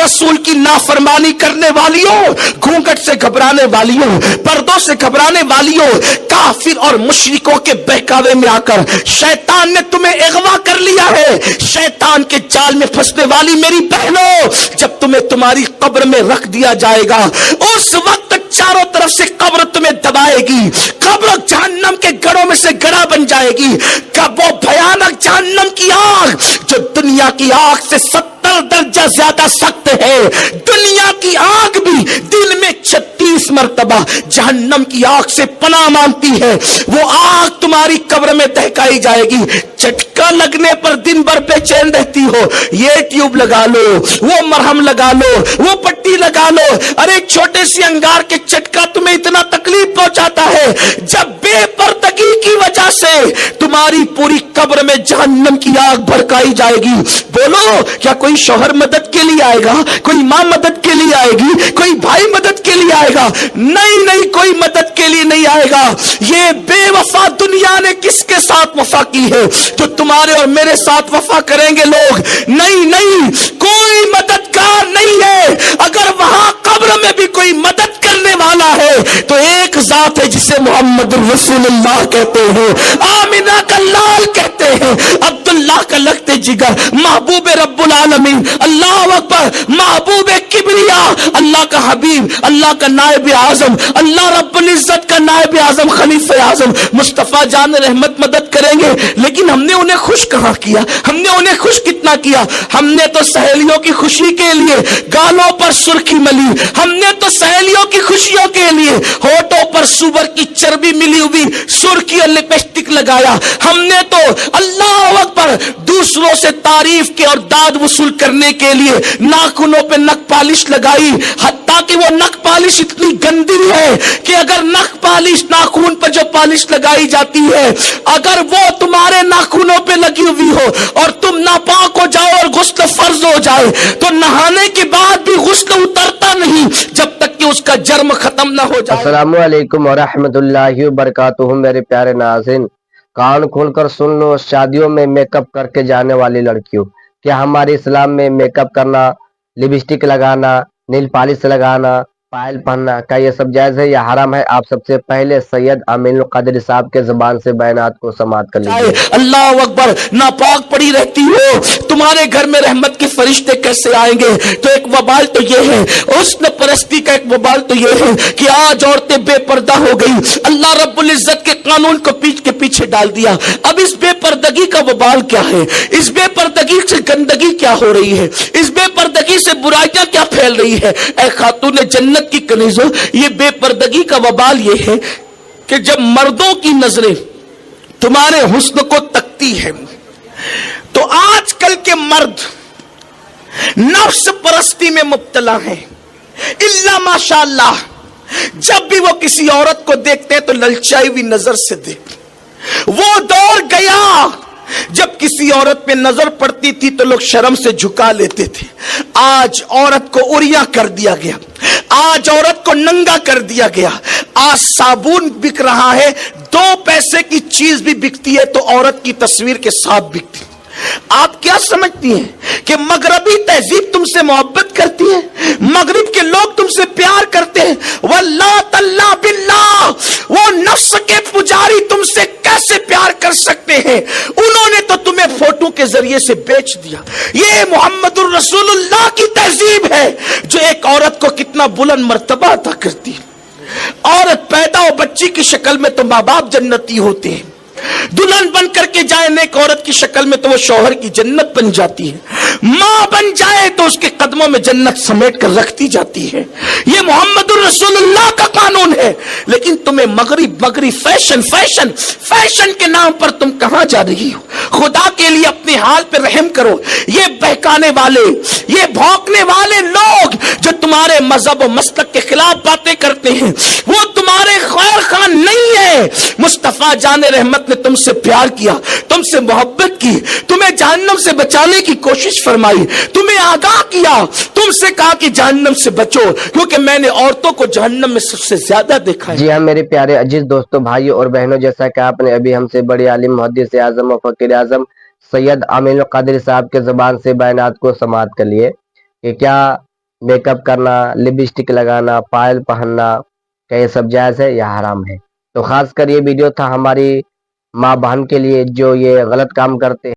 रसूल की नाफरमानी करने वालियों, घूंघट से घबराने वालियों, पर्दों से घबराने वालियों, काफिर और मुशरिकों के बहकावे में आकर शैतान ने तुम्हें अगवा कर लिया है। शैतान के जाल में फंसने वाली मेरी बहनों, जब तुम्हें तुम्हारी कब्र में रख दिया जाएगा, उस वक्त चारों तरफ से कब्र तुम्हें दबाएगी। कब्र जहन्नम के गढ़ों में से गड़ा बन जाएगी। कब वो भयानक जहन्नम की आग जो दुनिया की आग से 70 दर्जा ज्यादा सख्त है, दुनिया की आग भी दिन में 36 मरतबा जहन्नम की आग से पनाह मांगती है। वो आग तुम्हारी कब्र में दहकाई जाएगी। झटका लगने पर दिन भर बेचैन रहती हो, ये ट्यूब लगा लो, वो मरहम लगा लो, वो पट्टी लगा लो। अरे छोटे सी अंगार के झटका तुम्हें इतना तकलीफ पहुंचाता है, जब बेपर्दगी की वजह से तुम्हारी पूरी कब्र में जहन्नम की आग भड़काई जाएगी। बोलो, क्या कोई शौहर मदद के लिए आएगा? कोई मां मदद के लिए आएगी? कोई भाई मदद के लिए आएगा? नहीं नहीं, कोई मदद के लिए नहीं आएगा। ये बेवफा दुनिया ने किसके साथ वफा की है जो तुम्हारे और मेरे साथ वफा करेंगे लोग? नहीं नहीं, कोई मददगार नहीं है। अगर वहां कब्र में भी कोई मदद करने वाला है तो एक जात है जिसे मोहम्मद रसूलुल्लाह कहते हैं, आमिना का लाल कहते हैं, अब्दुल्लाह का लगते जिगर, महबूब रब्बुल आलमीन, अल्लाह अकबर, महबूब किबरिया, अल्लाह का हबीब, अल्लाह का नायब आजम, अल्लाह रब्बुल इज्जत का नायब आजम, खलीफा आजम मुस्तफा जान रहमत मदद करेंगे। लेकिन हमने उन्हें खुश कहां किया? हमने उन्हें खुश कितना किया? हमने तो सहेलियों की खुशी के लिए गालों पर सुर्खी मली, हमने तो सहेलियों की खुशियों के लिए होठों पर सुअर की चर्बी मिली हुई सुर्खी और लिपस्टिक लगाया। हमने तो अल्लाह अकबर दूसरों से तारीफ के और दाद वसूल करने के लिए नाखूनों पे नख पालिश लगाई, हत्ता कि वो नख पालिश इतनी गंदी है कि अगर नख पालिश, नाखून पर जो पालिश लगाई जाती है, अगर वो तुम्हारे नाखूनों पे लगी हुई हो और तुम नापाक हो जाओ और गुस्ल फर्ज हो जाए तो नहाने के बाद भी गुस्ल उतरता नहीं जब तक कि उसका जर्म खत्म ना हो जाए। अस्सलामु अलैकुम व रहमतुल्लाहि व बरकातुहू। मेरे प्यारे नाज़रीन, कान खोलकर सुन लो, शादियों में मेकअप करके जाने वाली लड़कियों, क्या हमारे इस्लाम में मेकअप करना, लिपस्टिक लगाना, नील पॉलिश लगाना, पायल पहनना, क्या ये सब जायज है या हराम है? आप सबसे पहले सैयद अमीनुल कादरी साहब के जुबान से बयानात को समाअत कर लीजिए। अल्लाह अकबर, नापाक पड़ी रहती हो, तुम्हारे घर में रहमत के फरिश्ते कैसे आएंगे? तो एक वबाल तो ये है, हुस्न परस्ती का एक वबाल तो ये है कि आज औरतें बेपर्दा हो गई। अल्लाह रब्बुल इज्जत के कानून को पीठ के पीछे डाल दिया। अब इस बेपर्दगी का वबाल क्या है? इस बेपर्दगी से गंदगी क्या हो रही है? इस बेपर्दगी से बुराइयां क्या फैल रही है? ऐ खातून जन्नत की कनीज़ों, ये बेपर्दगी का वबाल ये है कि जब मर्दों की नजरें तुम्हारे हुस्न को तकती है तो आजकल के मर्द नफ्स परस्ती में मुब्तला हैं। इल्ला माशाअल्लाह, जब भी वो किसी औरत को देखते हैं तो ललचाई हुई नजर से देखते। वो दौर गया जब किसी औरत पे नजर पड़ती थी तो लोग शर्म से झुका लेते थे। आज औरत को उरिया कर दिया गया, आज औरत को नंगा कर दिया गया। आज साबुन बिक रहा है, 2 पैसे की चीज भी बिकती है तो औरत की तस्वीर के साथ बिकती। आप क्या समझती हैं कि मगरबी तहजीब तुमसे मोहब्बत करती है? मगरिब के लोग तुमसे प्यार करते हैं? वल्लाह तल्ला बिल्लाह, वो नफ्स के पुजारी तुमसे कैसे प्यार कर सकते हैं? उन्होंने तो तुम्हें फोटो के जरिए से बेच दिया। ये मोहम्मदुर रसूलुल्लाह की तहजीब है जो एक औरत को कितना बुलंद मर्तबा अता करती है। औरत पैदा हो बच्ची की शक्ल में तो माँ बाप जन्नती होते हैं, दुल्हन बन करके जाए नेक औरत की शक्ल में तो वो शौहर की जन्नत बन जाती है, मां बन जाए तो उसके कदमों में जन्नत समेट कर रखती जाती है। ये मोहम्मदुर रसूलुल्लाह का कानून है। लेकिन तुम्हें मगरी फैशन के नाम पर तुम कहां जा रही हो? खुदा के लिए अपने हाल पे रहम करो। ये बहकाने वाले, ये भौंकने वाले लोग जो तुम्हारे मजहब और मसलक के खिलाफ बातें करते हैं, वो तुम्हारे खैर खान नहीं है। मुस्तफा जान रहमत ने तुमसे प्यार किया, तुमसे मोहब्बत की, तुम्हें जहन्नम से बचाने की कोशिश फरमाई, तुम्हें आगाह किया, तुमसे कहा कि जहन्नम से बचो, क्योंकि मैंने औरतों को जहन्नम में सबसे ज्यादा देखा है। जी हाँ मेरे प्यारे अजीज दोस्तों, भाइयों और बहनों, जैसा कि आपने अभी हमसे बड़े आलिम, मुहद्दिस आज़म और फकीर आज़म सैयद अमीनुल कादरी साहब के जुबान से बयानात को समाअत कर लिए कि क्या میک اپ کرنا، لپسٹک لگانا، پائل پہننا، کیا یہ سب جائز ہے یا حرام ہے؟ تو خاص کر یہ ویڈیو تھا ہماری ماں بہن کے لیے جو یہ غلط کام کرتے ہیں۔